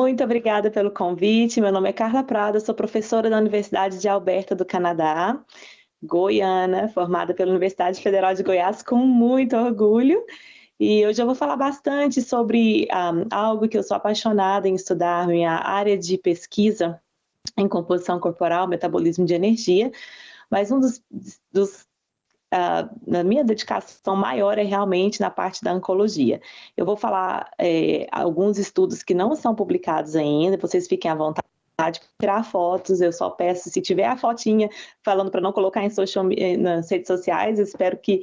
Muito obrigada pelo convite. Meu nome é Carla Prada, sou professora da Universidade de Alberta do Canadá, goiana, formada pela Universidade Federal de Goiás com muito orgulho. E hoje eu vou falar bastante sobre algo que eu sou apaixonada em estudar, minha área de pesquisa em composição corporal, metabolismo de energia, mas na minha dedicação maior é realmente na parte da oncologia. Eu vou falar alguns estudos que não são publicados ainda, vocês fiquem à vontade para tirar fotos, eu só peço, se tiver a fotinha falando para não colocar nas redes sociais, espero que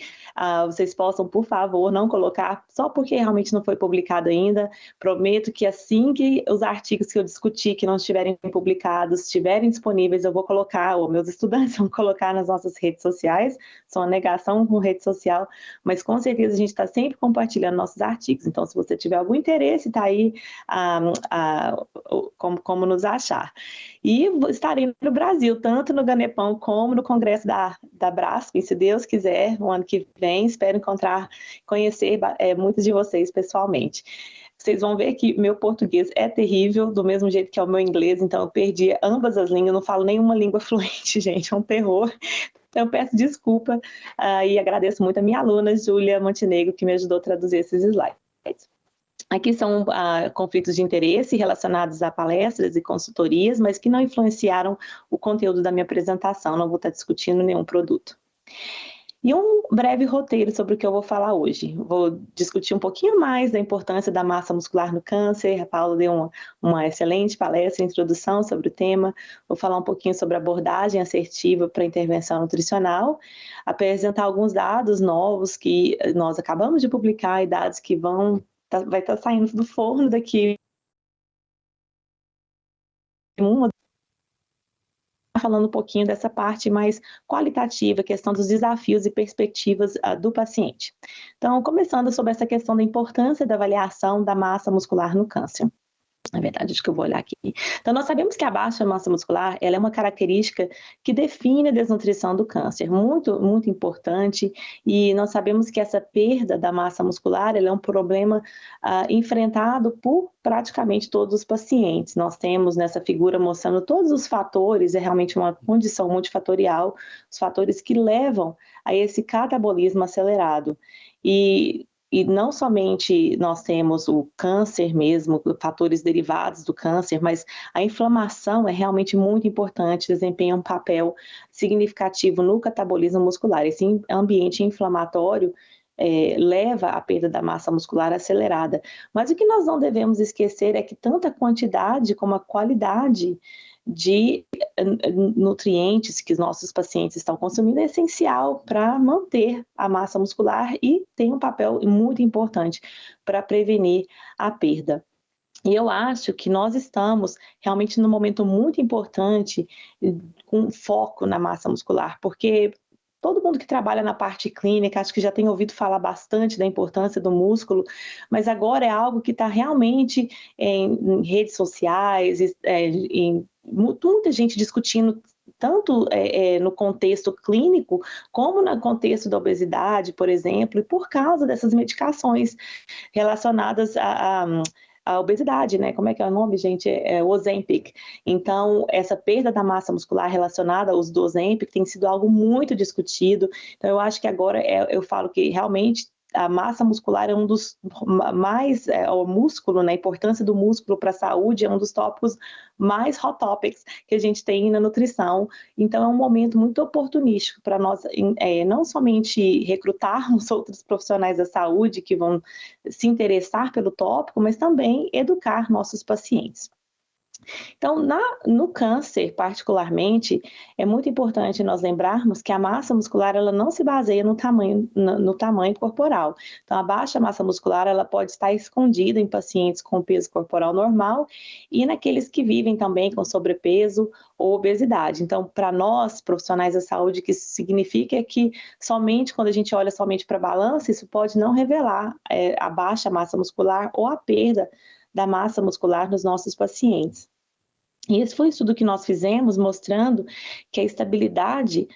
vocês possam, por favor, não colocar, só porque realmente não foi publicado ainda. Prometo que assim que os artigos que eu discuti, que não estiverem publicados, estiverem disponíveis, eu vou colocar, ou meus estudantes vão colocar nas nossas redes sociais. Sou uma negação com rede social, mas com certeza a gente está sempre compartilhando nossos artigos. Então, se você tiver algum interesse, está aí como nos achar. E estarei no Brasil, tanto no Ganepão como no Congresso da Braskem, se Deus quiser, no ano que vem. Espero conhecer muitos de vocês pessoalmente. Vocês vão ver que meu português é terrível, do mesmo jeito que é o meu inglês, então eu perdi ambas as línguas, não falo nenhuma língua fluente, gente, é um terror. Então eu peço desculpa e agradeço muito a minha aluna, Júlia Montenegro, que me ajudou a traduzir esses slides. Aqui são conflitos de interesse relacionados a palestras e consultorias, mas que não influenciaram o conteúdo da minha apresentação, não vou estar discutindo nenhum produto. E um breve roteiro sobre o que eu vou falar hoje. Vou discutir um pouquinho mais da importância da massa muscular no câncer. A Paula deu uma excelente palestra, introdução sobre o tema. Vou falar um pouquinho sobre abordagem assertiva para intervenção nutricional, apresentar alguns dados novos que nós acabamos de publicar e dados que vai estar saindo do forno daqui falando um pouquinho dessa parte mais qualitativa, questão dos desafios e perspectivas do paciente. Então, começando sobre essa questão da importância da avaliação da massa muscular no câncer. Na verdade, acho que eu vou olhar aqui. Então, nós sabemos que a baixa massa muscular, ela é uma característica que define a desnutrição do câncer, muito, muito importante, e nós sabemos que essa perda da massa muscular, ela é um problema enfrentado por praticamente todos os pacientes. Nós temos nessa figura mostrando todos os fatores, é realmente uma condição multifatorial, os fatores que levam a esse catabolismo acelerado. E não somente nós temos o câncer mesmo, fatores derivados do câncer, mas a inflamação é realmente muito importante, desempenha um papel significativo no catabolismo muscular. Esse ambiente inflamatório leva à perda da massa muscular acelerada. Mas o que nós não devemos esquecer é que tanto a quantidade como a qualidade de nutrientes que os nossos pacientes estão consumindo é essencial para manter a massa muscular e tem um papel muito importante para prevenir a perda. E eu acho que nós estamos realmente num momento muito importante com foco na massa muscular, porque todo mundo que trabalha na parte clínica, acho que já tem ouvido falar bastante da importância do músculo, mas agora é algo que está realmente em redes sociais, muita gente discutindo tanto no contexto clínico, como no contexto da obesidade, por exemplo, e por causa dessas medicações relacionadas a obesidade, né? Como é que é o nome, gente? É o Ozempic. Então, essa perda da massa muscular relacionada ao uso do Ozempic tem sido algo muito discutido. Então, eu acho que agora eu falo que realmente a massa muscular é um dos mais, o músculo, né, a importância do músculo para a saúde é um dos tópicos mais hot topics que a gente tem na nutrição. Então, é um momento muito oportunístico para nós não somente recrutarmos outros profissionais da saúde que vão se interessar pelo tópico, mas também educar nossos pacientes. Então, no câncer, particularmente, é muito importante nós lembrarmos que a massa muscular ela não se baseia no tamanho corporal. Então, a baixa massa muscular ela pode estar escondida em pacientes com peso corporal normal e naqueles que vivem também com sobrepeso ou obesidade. Então, para nós, profissionais da saúde, o que isso significa é que somente quando a gente olha somente para a balança, isso pode não revelar a baixa massa muscular ou a perda da massa muscular nos nossos pacientes. E esse foi o estudo que nós fizemos, mostrando que a estabilidade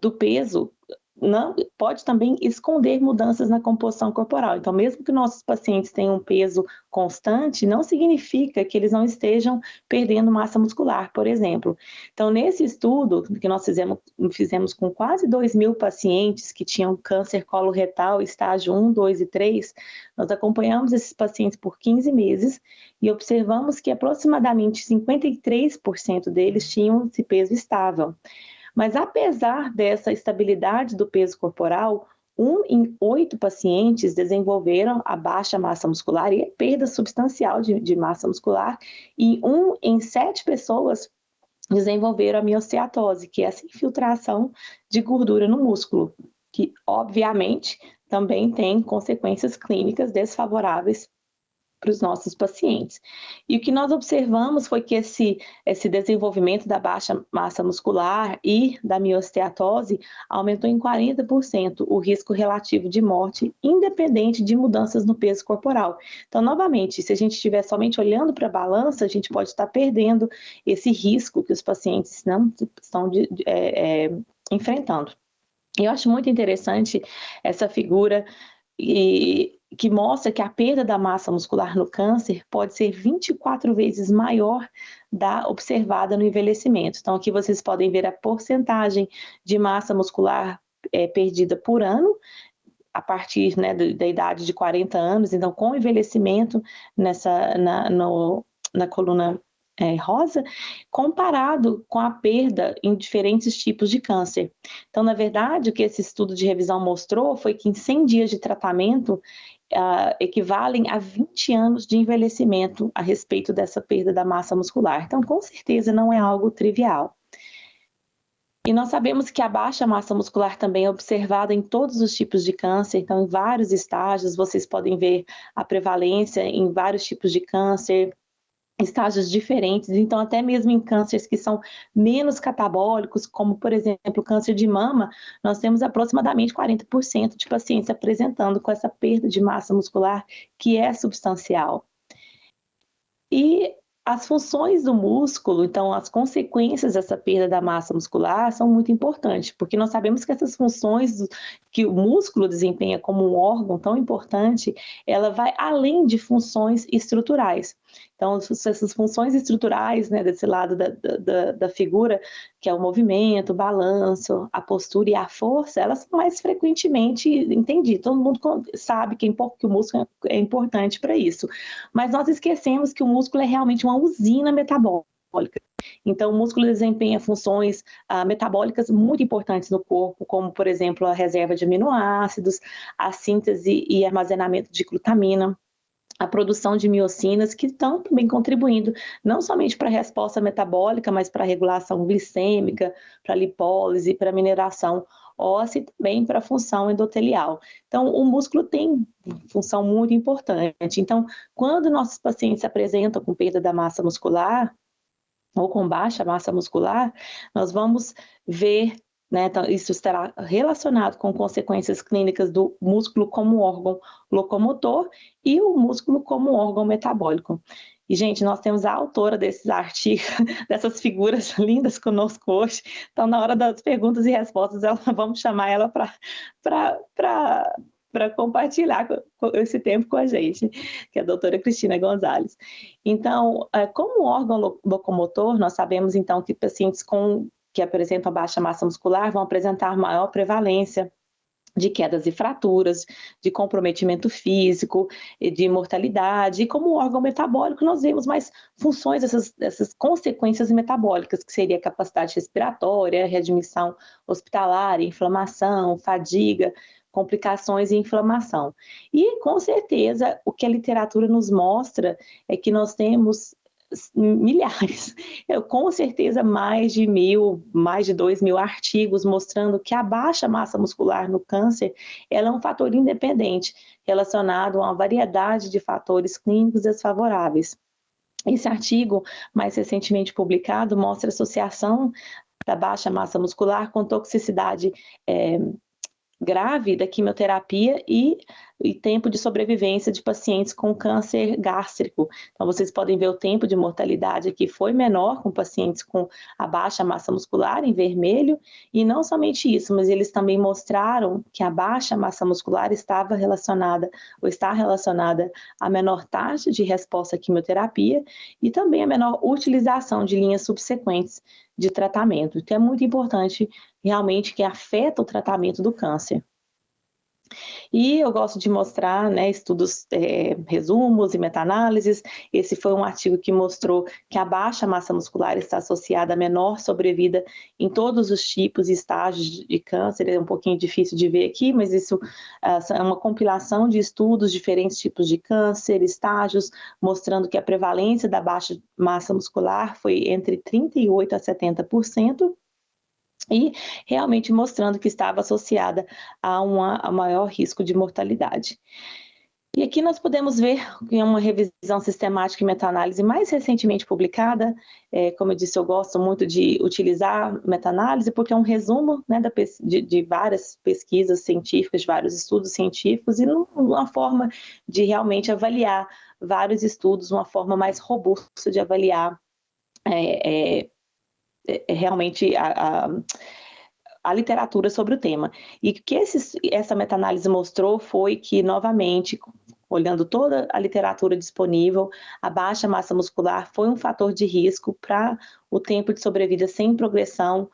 do peso não, pode também esconder mudanças na composição corporal. Então, mesmo que nossos pacientes tenham um peso constante, não significa que eles não estejam perdendo massa muscular, por exemplo. Então, nesse estudo que nós fizemos com quase 2.000 pacientes que tinham câncer coloretal, estágio 1, 2 e 3, nós acompanhamos esses pacientes por 15 meses e observamos que aproximadamente 53% deles tinham esse peso estável. Mas apesar dessa estabilidade do peso corporal, 1 em 8 pacientes desenvolveram a baixa massa muscular e a perda substancial de massa muscular, e 1 em 7 pessoas desenvolveram a miosteatose, que é essa infiltração de gordura no músculo, que obviamente também tem consequências clínicas desfavoráveis para os nossos pacientes. E o que nós observamos foi que esse desenvolvimento da baixa massa muscular e da miosteatose aumentou em 40% o risco relativo de morte, independente de mudanças no peso corporal. Então, novamente, se a gente estiver somente olhando para a balança, a gente pode estar perdendo esse risco que os pacientes não estão enfrentando. Eu acho muito interessante essa figura que mostra que a perda da massa muscular no câncer pode ser 24 vezes maior da observada no envelhecimento. Então, aqui vocês podem ver a porcentagem de massa muscular perdida por ano, a partir, né, da idade de 40 anos. Então, com o envelhecimento na coluna rosa, comparado com a perda em diferentes tipos de câncer. Então, na verdade, o que esse estudo de revisão mostrou foi que em 100 dias de tratamento equivalem a 20 anos de envelhecimento a respeito dessa perda da massa muscular. Então, com certeza, não é algo trivial. E nós sabemos que a baixa massa muscular também é observada em todos os tipos de câncer, então em vários estágios vocês podem ver a prevalência em vários tipos de câncer, estágios diferentes, então até mesmo em cânceres que são menos catabólicos, como por exemplo o câncer de mama, nós temos aproximadamente 40% de pacientes apresentando com essa perda de massa muscular que é substancial. E as funções do músculo, então as consequências dessa perda da massa muscular são muito importantes, porque nós sabemos que essas funções que o músculo desempenha como um órgão tão importante, ela vai além de funções estruturais. Então, essas funções estruturais, né, desse lado da figura, que é o movimento, o balanço, a postura e a força, elas são mais frequentemente entendidas. Todo mundo sabe que o músculo é importante para isso. Mas nós esquecemos que o músculo é realmente uma usina metabólica. Então, o músculo desempenha funções metabólicas muito importantes no corpo, como, por exemplo, a reserva de aminoácidos, a síntese e armazenamento de glutamina, a produção de miocinas, que estão também contribuindo não somente para a resposta metabólica, mas para a regulação glicêmica, para a lipólise, para a mineração óssea e também para a função endotelial. Então, o músculo tem função muito importante. Então, quando nossos pacientes se apresentam com perda da massa muscular, ou com baixa massa muscular, nós vamos ver, né, então, isso estará relacionado com consequências clínicas do músculo como órgão locomotor e o músculo como órgão metabólico. E, gente, nós temos a autora desses artigos, dessas figuras lindas conosco hoje. Então, na hora das perguntas e respostas, vamos chamar ela para compartilhar esse tempo com a gente, que é a doutora Cristina Gonzalez. Então, como órgão locomotor, nós sabemos, então, que pacientes que apresentam baixa massa muscular vão apresentar maior prevalência de quedas e fraturas, de comprometimento físico, de mortalidade. E como órgão metabólico, nós vemos mais funções dessas consequências metabólicas, que seria capacidade respiratória, readmissão hospitalar, inflamação, fadiga, complicações e inflamação. E, com certeza, o que a literatura nos mostra é que nós temos milhares, com certeza mais de 1.000, mais de 2.000 artigos mostrando que a baixa massa muscular no câncer ela é um fator independente relacionado a uma variedade de fatores clínicos desfavoráveis. Esse artigo, mais recentemente publicado, mostra a associação da baixa massa muscular com toxicidade grave da quimioterapia e tempo de sobrevivência de pacientes com câncer gástrico. Então, vocês podem ver o tempo de mortalidade aqui foi menor com pacientes com a baixa massa muscular, em vermelho, e não somente isso, mas eles também mostraram que a baixa massa muscular estava relacionada, ou está relacionada à menor taxa de resposta à quimioterapia e também a menor utilização de linhas subsequentes de tratamento. Então, é muito importante realmente que afeta o tratamento do câncer. E eu gosto de mostrar, né, estudos, resumos e meta-análises. Esse foi um artigo que mostrou que a baixa massa muscular está associada a menor sobrevida em todos os tipos e estágios de câncer. É um pouquinho difícil de ver aqui, mas isso é uma compilação de estudos, diferentes tipos de câncer, estágios, mostrando que a prevalência da baixa massa muscular foi entre 38% a 70%. E realmente mostrando que estava associada a maior risco de mortalidade. E aqui nós podemos ver em uma revisão sistemática e meta-análise mais recentemente publicada, como eu disse, eu gosto muito de utilizar meta-análise porque é um resumo, né, de várias pesquisas científicas, de vários estudos científicos, e uma forma de realmente avaliar vários estudos, uma forma mais robusta de avaliar realmente a literatura sobre o tema. E o que essa meta-análise mostrou foi que, novamente, olhando toda a literatura disponível, a baixa massa muscular foi um fator de risco para o tempo de sobrevida sem progressão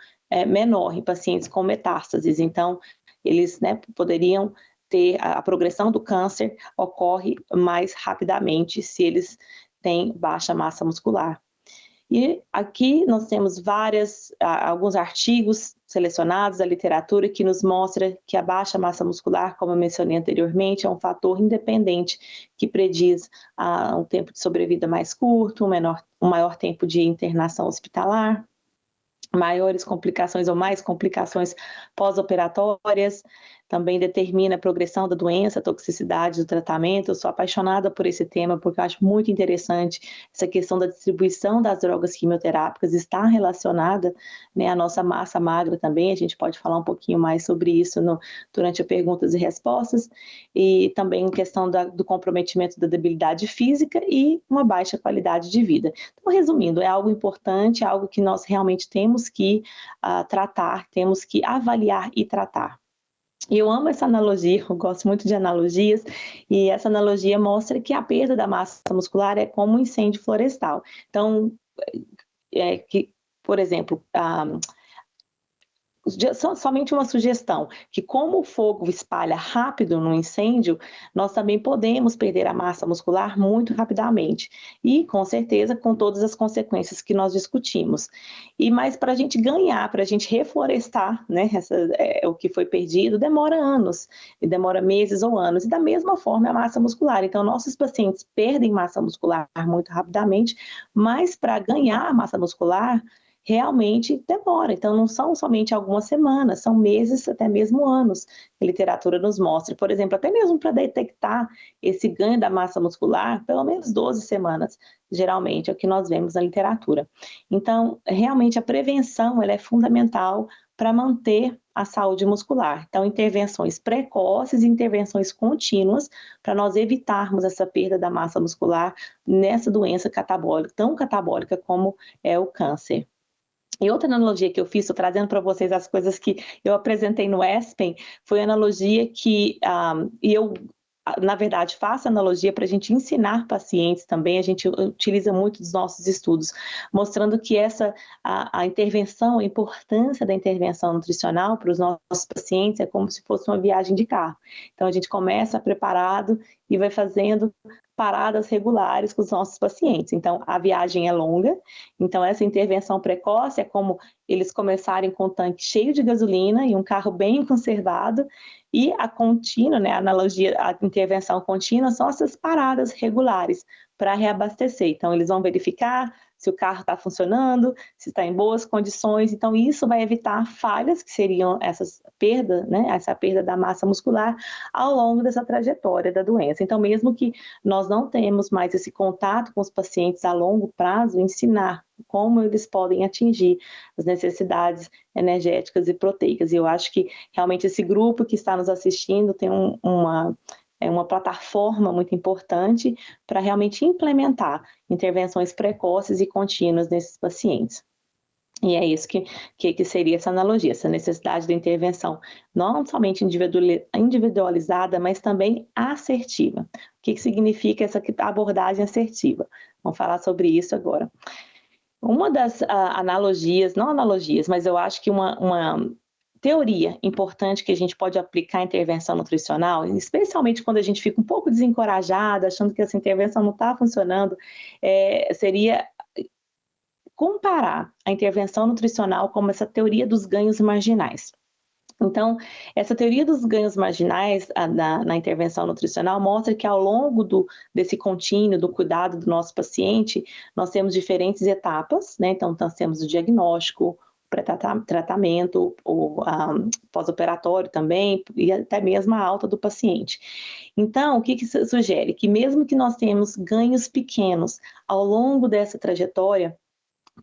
menor em pacientes com metástases. Então, eles, né, poderiam ter a progressão do câncer ocorre mais rapidamente se eles têm baixa massa muscular. E aqui nós temos alguns artigos selecionados da literatura que nos mostra que a baixa massa muscular, como eu mencionei anteriormente, é um fator independente que prediz um tempo de sobrevida mais curto, um maior tempo de internação hospitalar, maiores complicações ou mais complicações pós-operatórias, também determina a progressão da doença, a toxicidade do tratamento. Eu sou apaixonada por esse tema porque eu acho muito interessante essa questão da distribuição das drogas quimioterápicas está relacionada, né, à nossa massa magra também. A gente pode falar um pouquinho mais sobre isso durante as perguntas e respostas, e também questão do comprometimento da debilidade física e uma baixa qualidade de vida. Então, resumindo, é algo importante, algo que nós realmente temos que tratar, temos que avaliar e tratar. E eu amo essa analogia, eu gosto muito de analogias, e essa analogia mostra que a perda da massa muscular é como um incêndio florestal. Então, por exemplo, somente uma sugestão, que como o fogo espalha rápido no incêndio, nós também podemos perder a massa muscular muito rapidamente, e com certeza com todas as consequências que nós discutimos. Mas para a gente ganhar, para a gente reflorestar, né, o que foi perdido, demora anos, e demora meses ou anos, e da mesma forma a massa muscular. Então, nossos pacientes perdem massa muscular muito rapidamente, mas para ganhar a massa muscular, realmente demora. Então, não são somente algumas semanas, são meses, até mesmo anos, que a literatura nos mostra. Por exemplo, até mesmo para detectar esse ganho da massa muscular, pelo menos 12 semanas, geralmente, é o que nós vemos na literatura. Então, realmente, a prevenção ela é fundamental para manter a saúde muscular. Então, intervenções precoces e intervenções contínuas para nós evitarmos essa perda da massa muscular nessa doença catabólica, tão catabólica como é o câncer. E outra analogia que eu fiz, estou trazendo para vocês as coisas que eu apresentei no ESPEN, foi a analogia que eu, na verdade, faço analogia para a gente ensinar pacientes também, a gente utiliza muito dos nossos estudos, mostrando que a intervenção, a importância da intervenção nutricional para os nossos pacientes é como se fosse uma viagem de carro. Então, a gente começa preparado e vai fazendo paradas regulares com os nossos pacientes. Então, a viagem é longa, então essa intervenção precoce é como eles começarem com o tanque cheio de gasolina e um carro bem conservado, e a contínua, né, a analogia, a intervenção contínua são essas paradas regulares para reabastecer. Então, eles vão verificar se o carro está funcionando, se está em boas condições. Então, isso vai evitar falhas, que seriam essas perdas, né, essa perda da massa muscular ao longo dessa trajetória da doença. Então, mesmo que nós não tenhamos mais esse contato com os pacientes a longo prazo, ensinar como eles podem atingir as necessidades energéticas e proteicas. E eu acho que realmente esse grupo que está nos assistindo tem uma plataforma muito importante para realmente implementar intervenções precoces e contínuas nesses pacientes. E é isso que seria essa analogia, essa necessidade da intervenção, não somente individualizada, mas também assertiva. O que significa essa abordagem assertiva? Vamos falar sobre isso agora. Uma das analogias, não analogias, mas eu acho que uma teoria importante que a gente pode aplicar à intervenção nutricional, especialmente quando a gente fica um pouco desencorajada, achando que essa intervenção não está funcionando, seria comparar a intervenção nutricional com essa teoria dos ganhos marginais. Então, essa teoria dos ganhos marginais na intervenção nutricional mostra que ao longo desse contínuo, do cuidado do nosso paciente, nós temos diferentes etapas, né? Então, nós temos o diagnóstico, pré-tratamento, o pós-operatório também, e até mesmo a alta do paciente. Então, o que sugere? Que mesmo que nós tenhamos ganhos pequenos ao longo dessa trajetória,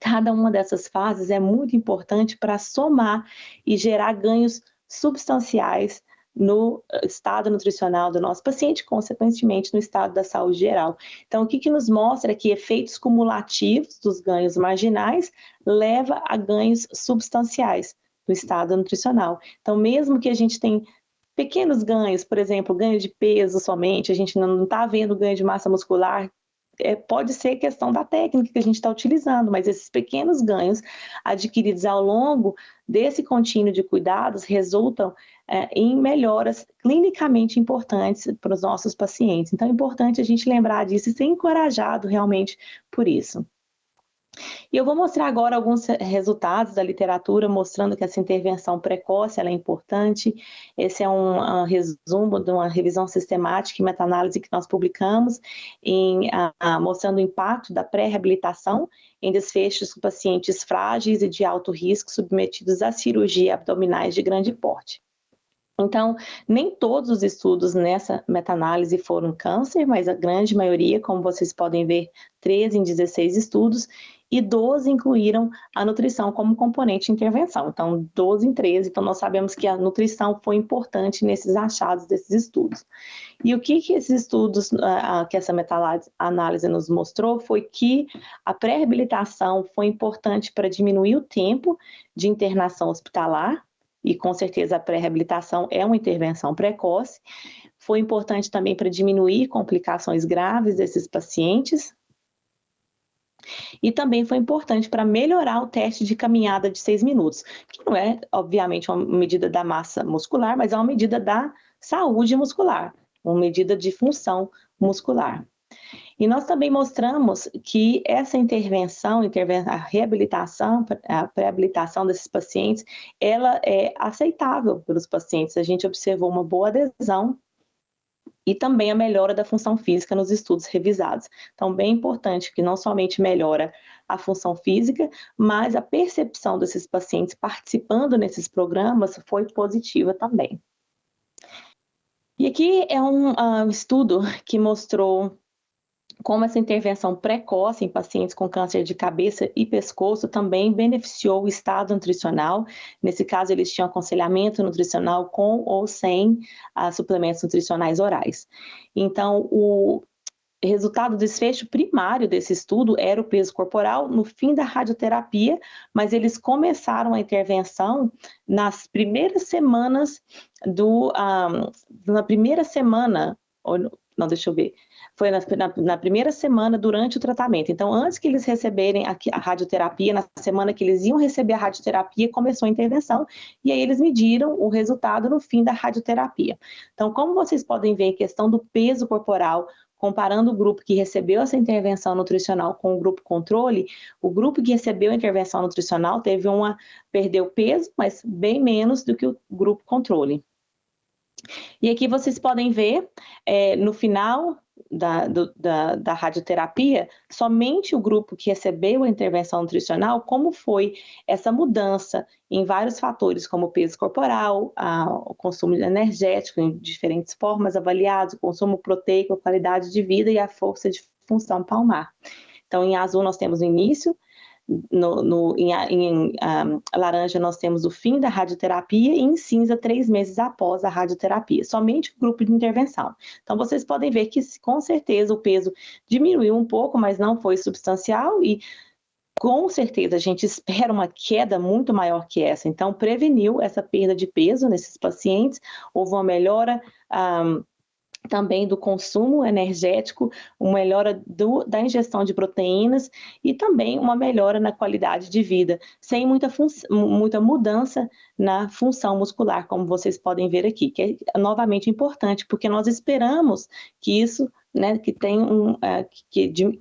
cada uma dessas fases é muito importante para somar e gerar ganhos substanciais no estado nutricional do nosso paciente, consequentemente no estado da saúde geral. Então, o que nos mostra é que efeitos cumulativos dos ganhos marginais leva a ganhos substanciais do estado nutricional. Então, mesmo que a gente tenha pequenos ganhos, por exemplo, ganho de peso somente, a gente não está vendo ganho de massa muscular, pode ser questão da técnica que a gente está utilizando, mas esses pequenos ganhos adquiridos ao longo desse contínuo de cuidados resultam em melhoras clinicamente importantes para os nossos pacientes. Então é importante a gente lembrar disso e ser encorajado realmente por isso. E eu vou mostrar agora alguns resultados da literatura mostrando que essa intervenção precoce ela é importante. Esse é um resumo de uma revisão sistemática e meta-análise que nós publicamos, mostrando o impacto da pré-reabilitação em desfechos com pacientes frágeis e de alto risco submetidos a cirurgia abdominais de grande porte. Então, nem todos os estudos nessa meta-análise foram câncer, mas a grande maioria, como vocês podem ver, 13 em 16 estudos, e 12 incluíram a nutrição como componente de intervenção. Então, 12 em 13, então nós sabemos que a nutrição foi importante nesses achados desses estudos. E o que esses estudos, que essa meta-análise nos mostrou, foi que a pré-reabilitação foi importante para diminuir o tempo de internação hospitalar, e com certeza a pré-reabilitação é uma intervenção precoce. Foi importante também para diminuir complicações graves desses pacientes. E também foi importante para melhorar o teste de caminhada de 6 minutos, que não é, obviamente, uma medida da massa muscular, mas é uma medida da saúde muscular, uma medida de função muscular. E nós também mostramos que essa intervenção, a reabilitação, a pré-habilitação desses pacientes, ela é aceitável pelos pacientes. A gente observou uma boa adesão e também a melhora da função física nos estudos revisados. Então, bem importante que não somente melhora a função física, mas a percepção desses pacientes participando nesses programas foi positiva também. E aqui é um estudo que mostrou como essa intervenção precoce em pacientes com câncer de cabeça e pescoço também beneficiou o estado nutricional. Nesse caso, eles tinham aconselhamento nutricional com ou sem suplementos nutricionais orais. Então, o resultado do desfecho primário desse estudo era o peso corporal no fim da radioterapia, mas eles começaram a intervenção nas primeiras semanas na primeira semana, não, deixa eu ver, foi na primeira semana durante o tratamento. Então, antes que eles receberem a radioterapia, na semana que eles iam receber a radioterapia, começou a intervenção, e aí eles mediram o resultado no fim da radioterapia. Então, como vocês podem ver, em questão do peso corporal, comparando o grupo que recebeu essa intervenção nutricional com o grupo controle, o grupo que recebeu a intervenção nutricional perdeu peso, mas bem menos do que o grupo controle. E aqui vocês podem ver, no final da radioterapia, somente o grupo que recebeu a intervenção nutricional, como foi essa mudança em vários fatores, como o peso corporal, o consumo energético em diferentes formas avaliados, o consumo proteico, a qualidade de vida e a força de função palmar. Então, em azul nós temos o início, em laranja nós temos o fim da radioterapia e em cinza 3 meses após a radioterapia, somente o grupo de intervenção. Então vocês podem ver que com certeza o peso diminuiu um pouco, mas não foi substancial e com certeza a gente espera uma queda muito maior que essa, então preveniu essa perda de peso nesses pacientes, houve uma melhora também do consumo energético, uma melhora da ingestão de proteínas e também uma melhora na qualidade de vida, sem muita mudança na função muscular, como vocês podem ver aqui, que é novamente importante, porque nós esperamos que isso, né, que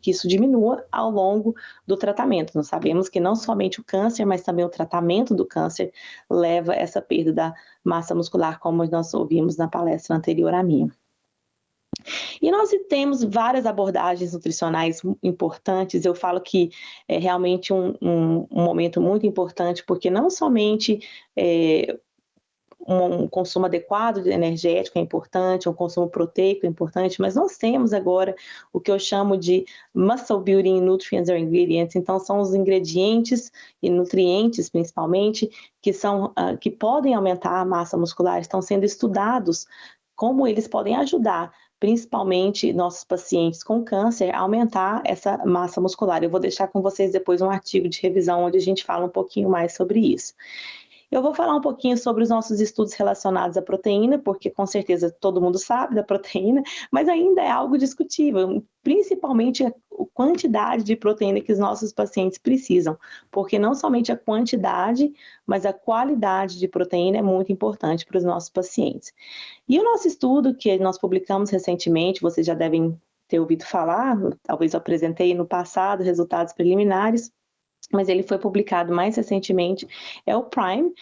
isso diminua ao longo do tratamento. Nós sabemos que não somente o câncer, mas também o tratamento do câncer leva essa perda da massa muscular, como nós ouvimos na palestra anterior à minha. E nós temos várias abordagens nutricionais importantes. Eu falo que é realmente um momento muito importante, porque não somente um consumo adequado de energético é importante, um consumo proteico é importante, mas nós temos agora o que eu chamo de muscle building nutrients or ingredients. Então são os ingredientes e nutrientes principalmente que podem aumentar a massa muscular, estão sendo estudados como eles podem ajudar principalmente nossos pacientes com câncer, a aumentar essa massa muscular. Eu vou deixar com vocês depois um artigo de revisão onde a gente fala um pouquinho mais sobre isso. Eu vou falar um pouquinho sobre os nossos estudos relacionados à proteína, porque com certeza todo mundo sabe da proteína, mas ainda é algo discutível, principalmente a quantidade de proteína que os nossos pacientes precisam, porque não somente a quantidade, mas a qualidade de proteína é muito importante para os nossos pacientes. E o nosso estudo que nós publicamos recentemente, vocês já devem ter ouvido falar, talvez eu apresentei no passado resultados preliminares, mas ele foi publicado mais recentemente, é o PRIME,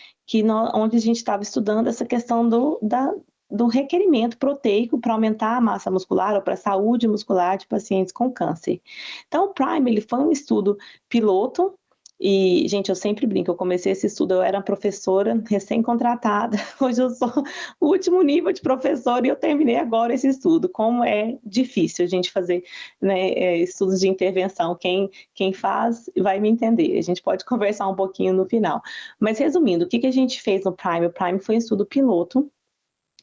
onde a gente estava estudando essa questão do requerimento proteico para aumentar a massa muscular ou para a saúde muscular de pacientes com câncer. Então, o PRIME ele foi um estudo piloto, e, gente, eu sempre brinco, eu comecei esse estudo, eu era professora recém-contratada, hoje eu sou o último nível de professora e eu terminei agora esse estudo. Como é difícil a gente fazer, né, estudos de intervenção, quem faz vai me entender, a gente pode conversar um pouquinho no final. Mas resumindo, o que a gente fez no PRIME? O PRIME foi um estudo piloto,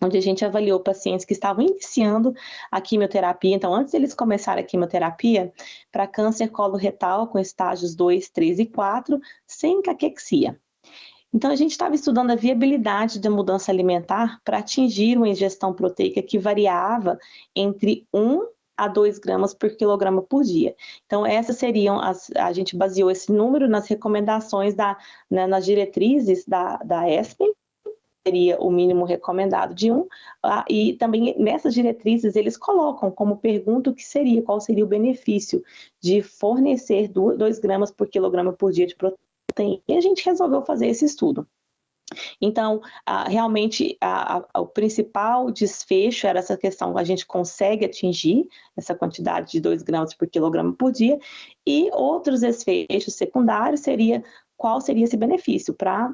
onde a gente avaliou pacientes que estavam iniciando a quimioterapia, então antes deles começarem a quimioterapia, para câncer coloretal com estágios 2, 3 e 4, sem caquexia. Então a gente estava estudando a viabilidade da mudança alimentar para atingir uma ingestão proteica que variava entre 1 a 2 gramas por quilograma por dia. Então essas seriam, a gente baseou esse número nas recomendações, nas diretrizes da ESPEN, seria o mínimo recomendado de 1, e também nessas diretrizes eles colocam como pergunta qual seria o benefício de fornecer 2 gramas por quilograma por dia de proteína, e a gente resolveu fazer esse estudo. Então, realmente, o principal desfecho era essa questão, a gente consegue atingir essa quantidade de 2 gramas por quilograma por dia, e outros desfechos secundários qual seria esse benefício para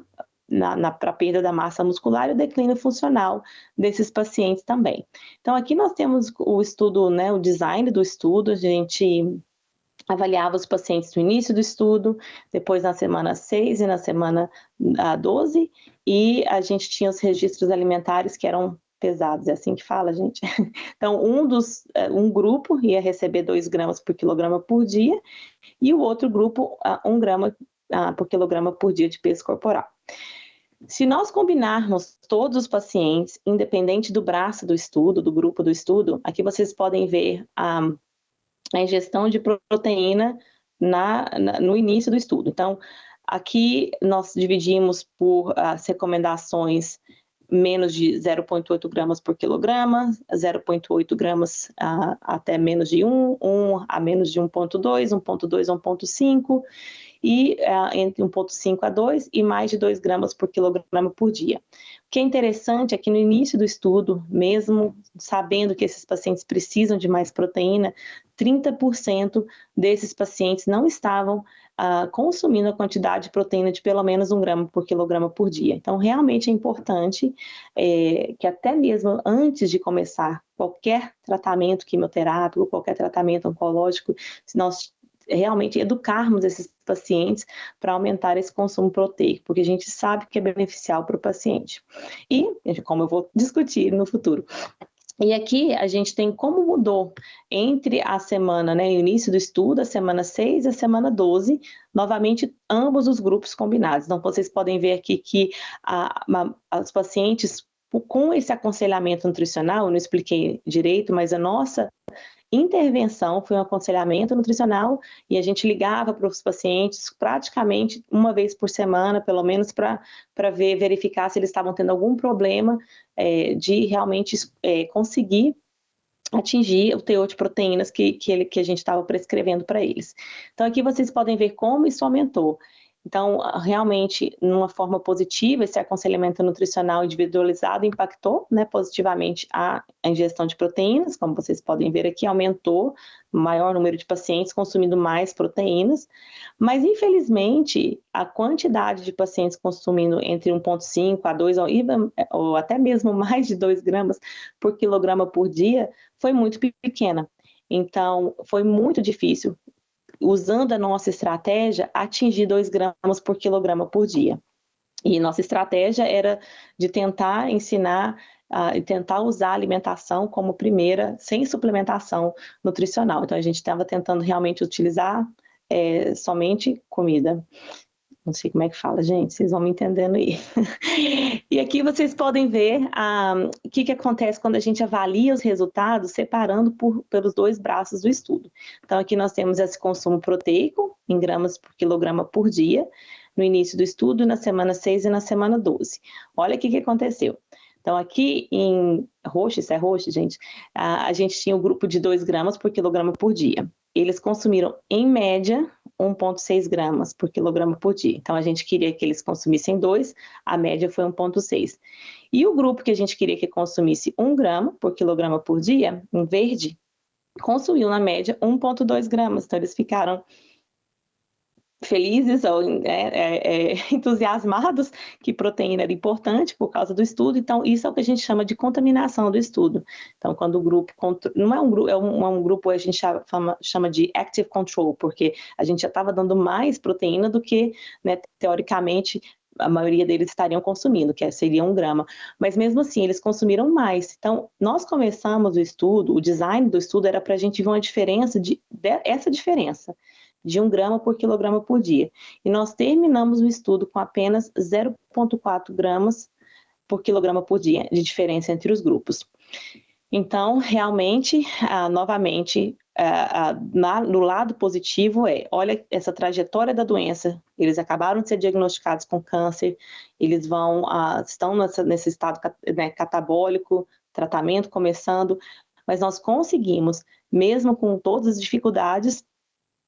a perda da massa muscular e o declínio funcional desses pacientes também. Então, aqui nós temos o estudo, né, o design do estudo, a gente avaliava os pacientes no início do estudo, depois na semana 6 e na semana 12, e a gente tinha os registros alimentares que eram pesados, é assim que fala, gente? Então, um grupo ia receber 2 gramas por quilograma por dia, e o outro grupo, 1 grama por quilograma por dia de peso corporal. Se nós combinarmos todos os pacientes, independente do braço do estudo, do grupo do estudo, aqui vocês podem ver a ingestão de proteína no início do estudo. Então, aqui nós dividimos por as recomendações menos de 0,8 gramas por quilograma, 0,8 gramas até menos de 1 a menos de 1,2, 1,2 a 1,5, e entre 1,5 a 2 e mais de 2 gramas por quilograma por dia. O que é interessante é que no início do estudo, mesmo sabendo que esses pacientes precisam de mais proteína, 30% desses pacientes não estavam consumindo a quantidade de proteína de pelo menos 1 grama por quilograma por dia. Então, realmente é importante que até mesmo antes de começar qualquer tratamento quimioterápico, qualquer tratamento oncológico, se nós realmente educarmos esses pacientes para aumentar esse consumo proteico, porque a gente sabe que é beneficial para o paciente. E, como eu vou discutir no futuro, e aqui a gente tem como mudou entre a semana, né, o início do estudo, a semana 6 e a semana 12, novamente ambos os grupos combinados. Então, vocês podem ver aqui que os pacientes com esse aconselhamento nutricional, eu não expliquei direito, mas a nossa intervenção foi um aconselhamento nutricional e a gente ligava para os pacientes praticamente uma vez por semana, pelo menos para verificar se eles estavam tendo algum problema de realmente conseguir atingir o teor de proteínas que a gente estava prescrevendo para eles. Então aqui vocês podem ver como isso aumentou. Então, realmente, numa forma positiva, esse aconselhamento nutricional individualizado impactou, né, positivamente a ingestão de proteínas, como vocês podem ver aqui, aumentou o maior número de pacientes consumindo mais proteínas, mas infelizmente a quantidade de pacientes consumindo entre 1,5 a 2 ou até mesmo mais de 2 gramas por quilograma por dia foi muito pequena. Então, foi muito difícil, usando a nossa estratégia, atingir 2 gramas por quilograma por dia. E nossa estratégia era de tentar ensinar e tentar usar a alimentação como primeira, sem suplementação nutricional. Então, a gente estava tentando realmente utilizar somente comida. Não sei como é que fala, gente, vocês vão me entendendo aí. E aqui vocês podem ver o que acontece quando a gente avalia os resultados separando pelos 2 braços do estudo. Então, aqui nós temos esse consumo proteico em gramas por quilograma por dia, no início do estudo, na semana 6 e na semana 12. Olha o que aconteceu. Então, aqui em roxo, isso é roxo, gente, a gente tinha o grupo de 2 gramas por quilograma por dia. Eles consumiram, em média, 1,6 gramas por quilograma por dia. Então, a gente queria que eles consumissem 2, a média foi 1,6. E o grupo que a gente queria que consumisse 1 grama por quilograma por dia, em verde, consumiu, na média, 1,2 gramas. Então, eles ficaram felizes ou entusiasmados que proteína era importante por causa do estudo. Então, isso é o que a gente chama de contaminação do estudo. Então, quando o grupo, não é um grupo, é um grupo que a gente chama de active control, porque a gente já estava dando mais proteína do que, né, teoricamente, a maioria deles estariam consumindo, que seria 1 grama. Mas mesmo assim, eles consumiram mais. Então, nós começamos o estudo, o design do estudo era para a gente ver uma diferença, essa diferença de 1 grama por quilograma por dia. E nós terminamos o estudo com apenas 0,4 gramas por quilograma por dia de diferença entre os grupos. Então, realmente, novamente, no lado positivo olha essa trajetória da doença, eles acabaram de ser diagnosticados com câncer, eles estão nesse estado, né, catabólico, tratamento começando, mas nós conseguimos, mesmo com todas as dificuldades,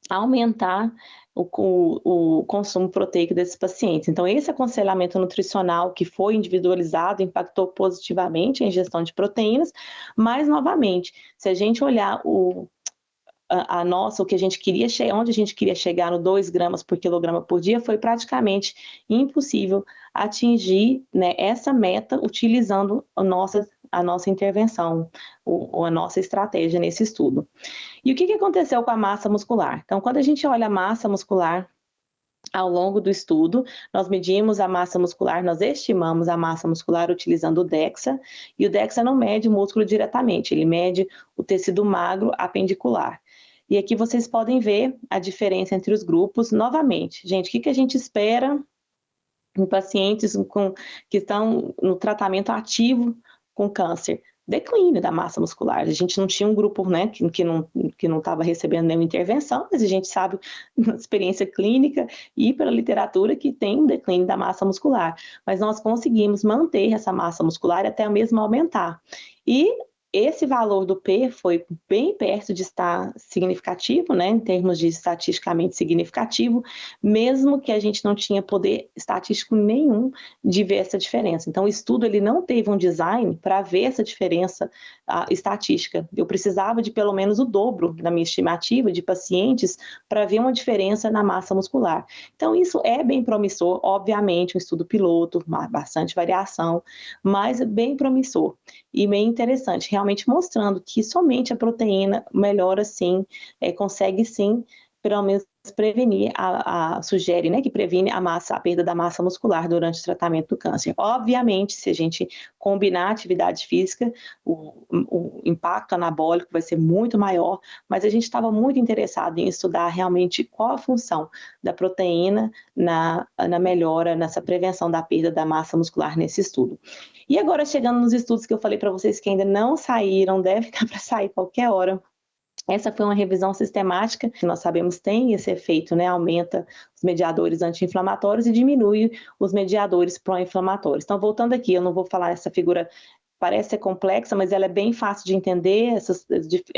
aumentar o consumo proteico desses pacientes. Então, esse aconselhamento nutricional que foi individualizado impactou positivamente a ingestão de proteínas, mas, novamente, se a gente olhar o que a gente queria onde a gente queria chegar no 2 gramas por quilograma por dia, foi praticamente impossível atingir, né, essa meta utilizando a nossa intervenção, ou a nossa estratégia nesse estudo. E o que aconteceu com a massa muscular? Então, quando a gente olha a massa muscular ao longo do estudo, nós medimos a massa muscular, nós estimamos a massa muscular utilizando o DEXA, e o DEXA não mede o músculo diretamente, ele mede o tecido magro apendicular. E aqui vocês podem ver a diferença entre os grupos. Novamente, gente, o que a gente espera em pacientes que estão no tratamento ativo com câncer? Declínio da massa muscular. A gente não tinha um grupo, né, que não estava recebendo nenhuma intervenção, mas a gente sabe, na experiência clínica e pela literatura, que tem um declínio da massa muscular. Mas nós conseguimos manter essa massa muscular e até mesmo aumentar. E esse valor do P foi bem perto de estar significativo, né, em termos de estatisticamente significativo, mesmo que a gente não tinha poder estatístico nenhum de ver essa diferença. Então, o estudo ele não teve um design para ver essa diferença estatística. Eu precisava de pelo menos o dobro da minha estimativa de pacientes para ver uma diferença na massa muscular. Então, isso é bem promissor, obviamente, um estudo piloto, bastante variação, mas bem promissor e bem interessante, realmente mostrando que somente a proteína melhora sim, consegue sim, pelo menos prevenir, sugere, né, que previne a perda da massa muscular durante o tratamento do câncer. Obviamente, se a gente combinar a atividade física, o impacto anabólico vai ser muito maior, mas a gente estava muito interessado em estudar realmente qual a função da proteína na melhora, nessa prevenção da perda da massa muscular nesse estudo. E agora, chegando nos estudos que eu falei para vocês que ainda não saíram, deve ficar para sair qualquer hora. Essa foi uma revisão sistemática, que nós sabemos tem esse efeito, né? Aumenta os mediadores anti-inflamatórios e diminui os mediadores pró-inflamatórios. Então, voltando aqui, eu não vou falar essa figura, parece ser complexa, mas ela é bem fácil de entender,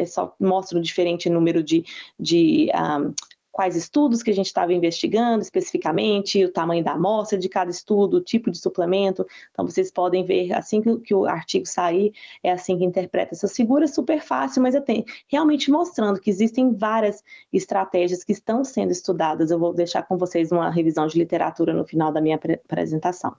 só mostra um diferente número de quais estudos que a gente estava investigando especificamente, o tamanho da amostra de cada estudo, o tipo de suplemento. Então, vocês podem ver, assim que o artigo sair, é assim que interpreta essas figuras, super fácil, mas eu tenho realmente mostrando que existem várias estratégias que estão sendo estudadas. Eu vou deixar com vocês uma revisão de literatura no final da minha apresentação.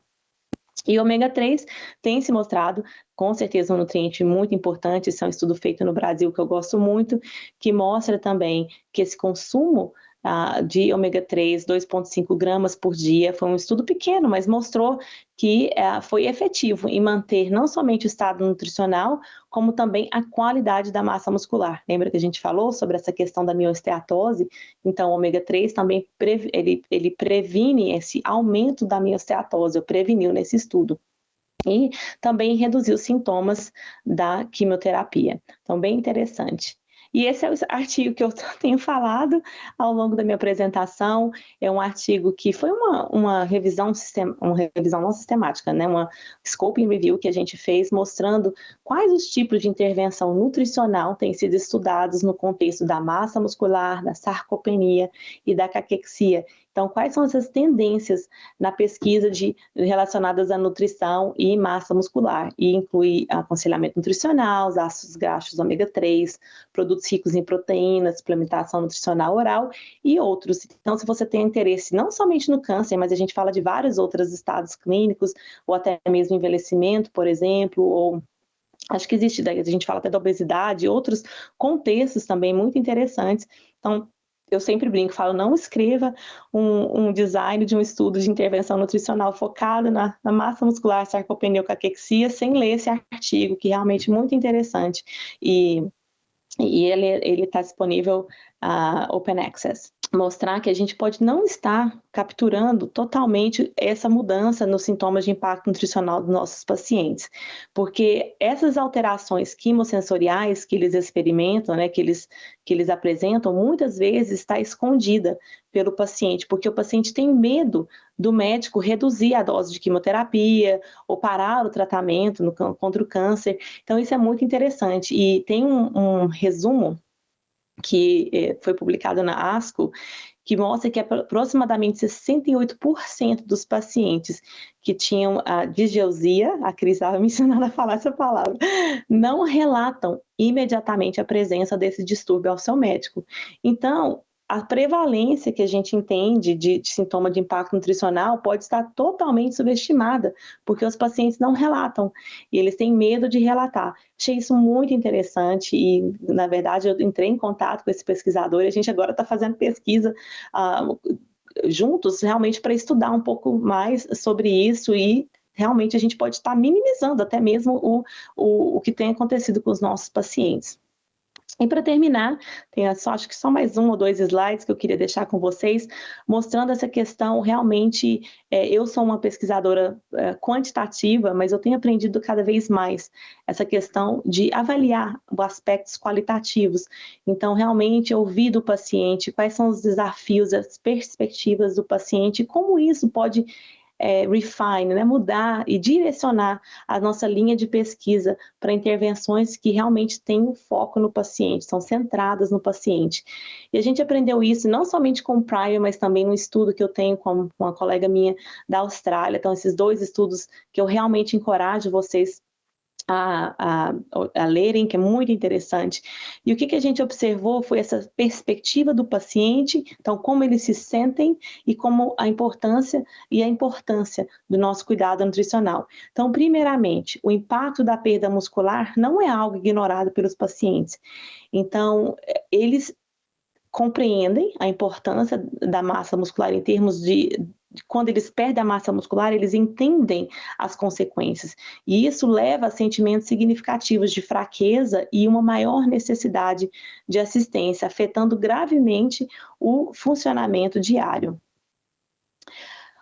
E ômega 3 tem se mostrado, com certeza, um nutriente muito importante. Esse é um estudo feito no Brasil que eu gosto muito, que mostra também que esse consumo de ômega 3, 2,5 gramas por dia, foi um estudo pequeno, mas mostrou que foi efetivo em manter não somente o estado nutricional, como também a qualidade da massa muscular. Lembra que a gente falou sobre essa questão da miosteatose? Então, o ômega 3 também ele previne esse aumento da miosteatose, preveniu nesse estudo. E também reduziu os sintomas da quimioterapia. Então, bem interessante. E esse é o artigo que eu tenho falado ao longo da minha apresentação. É um artigo que foi uma revisão não sistemática, né? Uma scoping review que a gente fez mostrando quais os tipos de intervenção nutricional têm sido estudados no contexto da massa muscular, da sarcopenia e da caquexia. Então, quais são essas tendências na pesquisa relacionadas à nutrição e massa muscular? E inclui aconselhamento nutricional, os ácidos graxos ômega 3, produtos ricos em proteínas, suplementação nutricional oral e outros. Então, se você tem interesse não somente no câncer, mas a gente fala de vários outros estados clínicos, ou até mesmo envelhecimento, por exemplo, ou acho que existe, a gente fala até da obesidade, outros contextos também muito interessantes. Então, eu sempre brinco, falo, não escreva um design de um estudo de intervenção nutricional focado na massa muscular, sarcopenia ou caquexia, sem ler esse artigo, que é realmente muito interessante. E ele está disponível Open Access. Mostrar que a gente pode não estar capturando totalmente essa mudança nos sintomas de impacto nutricional dos nossos pacientes, porque essas alterações quimossensoriais que eles experimentam, né, que eles apresentam, muitas vezes está escondida pelo paciente, porque o paciente tem medo do médico reduzir a dose de quimioterapia ou parar o tratamento contra o câncer. Então, isso é muito interessante. E tem um resumo que foi publicado na ASCO, que mostra que aproximadamente 68% dos pacientes que tinham a disgeusia, a Cris estava me ensinando a falar essa palavra, não relatam imediatamente a presença desse distúrbio ao seu médico. Então, a prevalência que a gente entende de sintoma de impacto nutricional pode estar totalmente subestimada, porque os pacientes não relatam e eles têm medo de relatar. Achei isso muito interessante e, na verdade, eu entrei em contato com esse pesquisador e a gente agora está fazendo pesquisa juntos, realmente, para estudar um pouco mais sobre isso e realmente a gente pode estar minimizando até mesmo o que tem acontecido com os nossos pacientes. E para terminar, tem acho que só mais 1 ou 2 slides que eu queria deixar com vocês, mostrando essa questão realmente, eu sou uma pesquisadora quantitativa, mas eu tenho aprendido cada vez mais essa questão de avaliar os aspectos qualitativos. Então, realmente, ouvir do paciente, quais são os desafios, as perspectivas do paciente, como isso pode refine, né, mudar e direcionar a nossa linha de pesquisa para intervenções que realmente têm um foco no paciente, são centradas no paciente. E a gente aprendeu isso não somente com o Prior, mas também um estudo que eu tenho com uma colega minha da Austrália. Então, esses 2 estudos que eu realmente encorajo vocês a lerem, que é muito interessante. E o que a gente observou foi essa perspectiva do paciente, então como eles se sentem e como a importância do nosso cuidado nutricional. Então, primeiramente, o impacto da perda muscular não é algo ignorado pelos pacientes. Então, eles compreendem a importância da massa muscular em termos de quando eles perdem a massa muscular, eles entendem as consequências. E isso leva a sentimentos significativos de fraqueza e uma maior necessidade de assistência, afetando gravemente o funcionamento diário.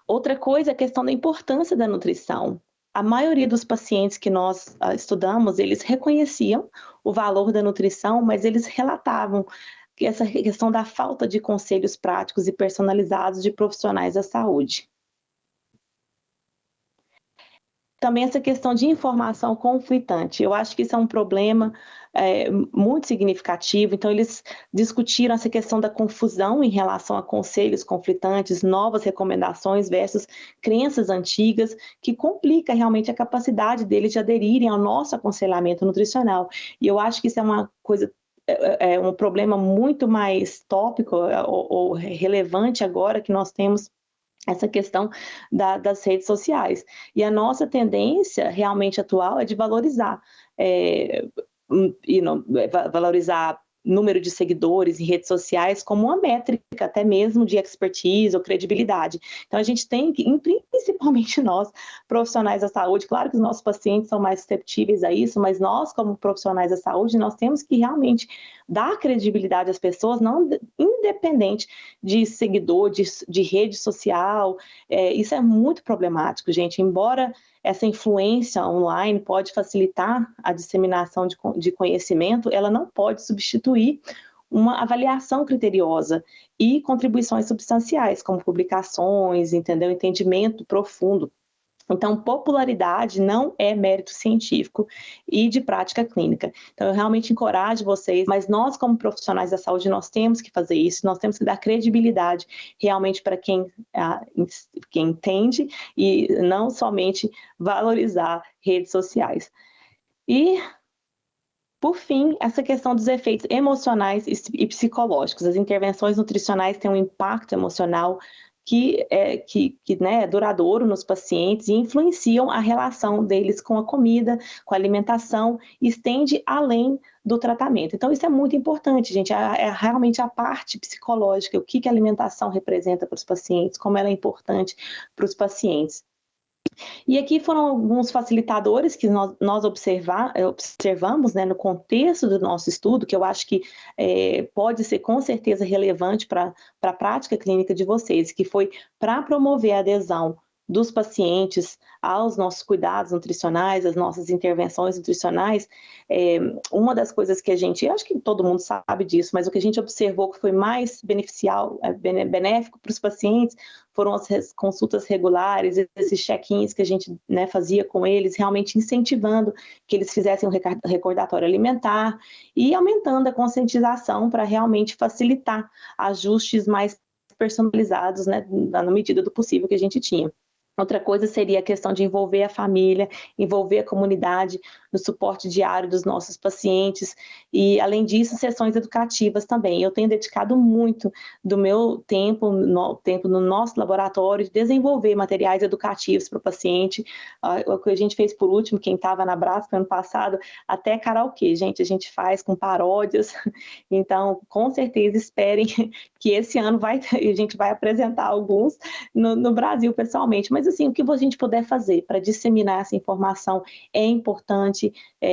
Outra coisa é a questão da importância da nutrição. A maioria dos pacientes que nós estudamos, eles reconheciam o valor da nutrição, mas eles relatavam que essa questão da falta de conselhos práticos e personalizados de profissionais da saúde. Também essa questão de informação conflitante. Eu acho que isso é um problema muito significativo. Então, eles discutiram essa questão da confusão em relação a conselhos conflitantes, novas recomendações versus crenças antigas, que complica realmente a capacidade deles de aderirem ao nosso aconselhamento nutricional. E eu acho que isso é uma coisa um problema muito mais tópico ou relevante agora que nós temos essa questão das redes sociais. E a nossa tendência realmente atual é de valorizar, valorizar número de seguidores em redes sociais como uma métrica até mesmo de expertise ou credibilidade. Então a gente tem que, principalmente nós, profissionais da saúde, claro que os nossos pacientes são mais susceptíveis a isso, mas nós como profissionais da saúde, nós temos que realmente dar credibilidade às pessoas, não independente de seguidor, de rede social. Isso é muito problemático, gente, embora essa influência online pode facilitar a disseminação de conhecimento, ela não pode substituir uma avaliação criteriosa e contribuições substanciais, como publicações, entendimento profundo. Então, popularidade não é mérito científico e de prática clínica. Então, eu realmente encorajo vocês, mas nós, como profissionais da saúde, nós temos que fazer isso, nós temos que dar credibilidade realmente para quem entende e não somente valorizar redes sociais. E, por fim, essa questão dos efeitos emocionais e psicológicos. As intervenções nutricionais têm um impacto emocional que é duradouro nos pacientes e influenciam a relação deles com a comida, com a alimentação, e estende além do tratamento. Então, isso é muito importante, gente, é realmente a parte psicológica, o que a alimentação representa para os pacientes, como ela é importante para os pacientes. E aqui foram alguns facilitadores que nós observamos, né, no contexto do nosso estudo, que eu acho que pode ser com certeza relevante para a prática clínica de vocês, que foi para promover a adesão dos pacientes aos nossos cuidados nutricionais, às nossas intervenções nutricionais. Uma das coisas que eu acho que todo mundo sabe disso, mas o que a gente observou que foi mais benéfico para os pacientes foram as consultas regulares, esses check-ins que a gente, né, fazia com eles, realmente incentivando que eles fizessem um recordatório alimentar e aumentando a conscientização para realmente facilitar ajustes mais personalizados, né, na medida do possível que a gente tinha. Outra coisa seria a questão de envolver a família, envolver a comunidade no suporte diário dos nossos pacientes e, além disso, sessões educativas também. Eu tenho dedicado muito do meu tempo no nosso laboratório de desenvolver materiais educativos para o paciente. O que a gente fez por último, quem estava na Brasco ano passado, até karaokê, gente, a gente faz com paródias. Então, com certeza, esperem que esse ano a gente vai apresentar alguns no Brasil pessoalmente. Mas assim, o que a gente puder fazer para disseminar essa informação é importante realmente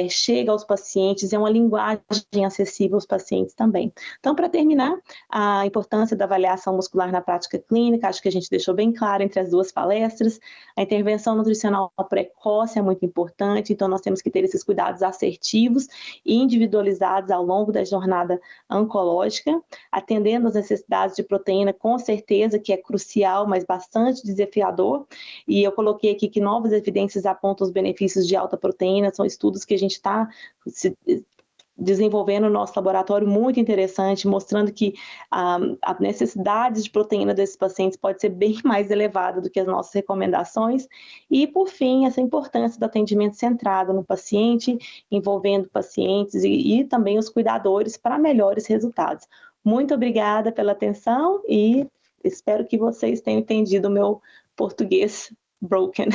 chega aos pacientes, é uma linguagem acessível aos pacientes também. Então, para terminar, a importância da avaliação muscular na prática clínica, acho que a gente deixou bem claro entre as duas palestras. A intervenção nutricional precoce é muito importante, então nós temos que ter esses cuidados assertivos e individualizados ao longo da jornada oncológica, atendendo às necessidades de proteína, com certeza que é crucial, mas bastante desafiador, e eu coloquei aqui que novas evidências apontam os benefícios de alta proteína, são estudos que a gente está desenvolvendo no nosso laboratório, muito interessante, mostrando que a necessidade de proteína desses pacientes pode ser bem mais elevada do que as nossas recomendações. E, por fim, essa importância do atendimento centrado no paciente, envolvendo pacientes e também os cuidadores para melhores resultados. Muito obrigada pela atenção e espero que vocês tenham entendido o meu português broken.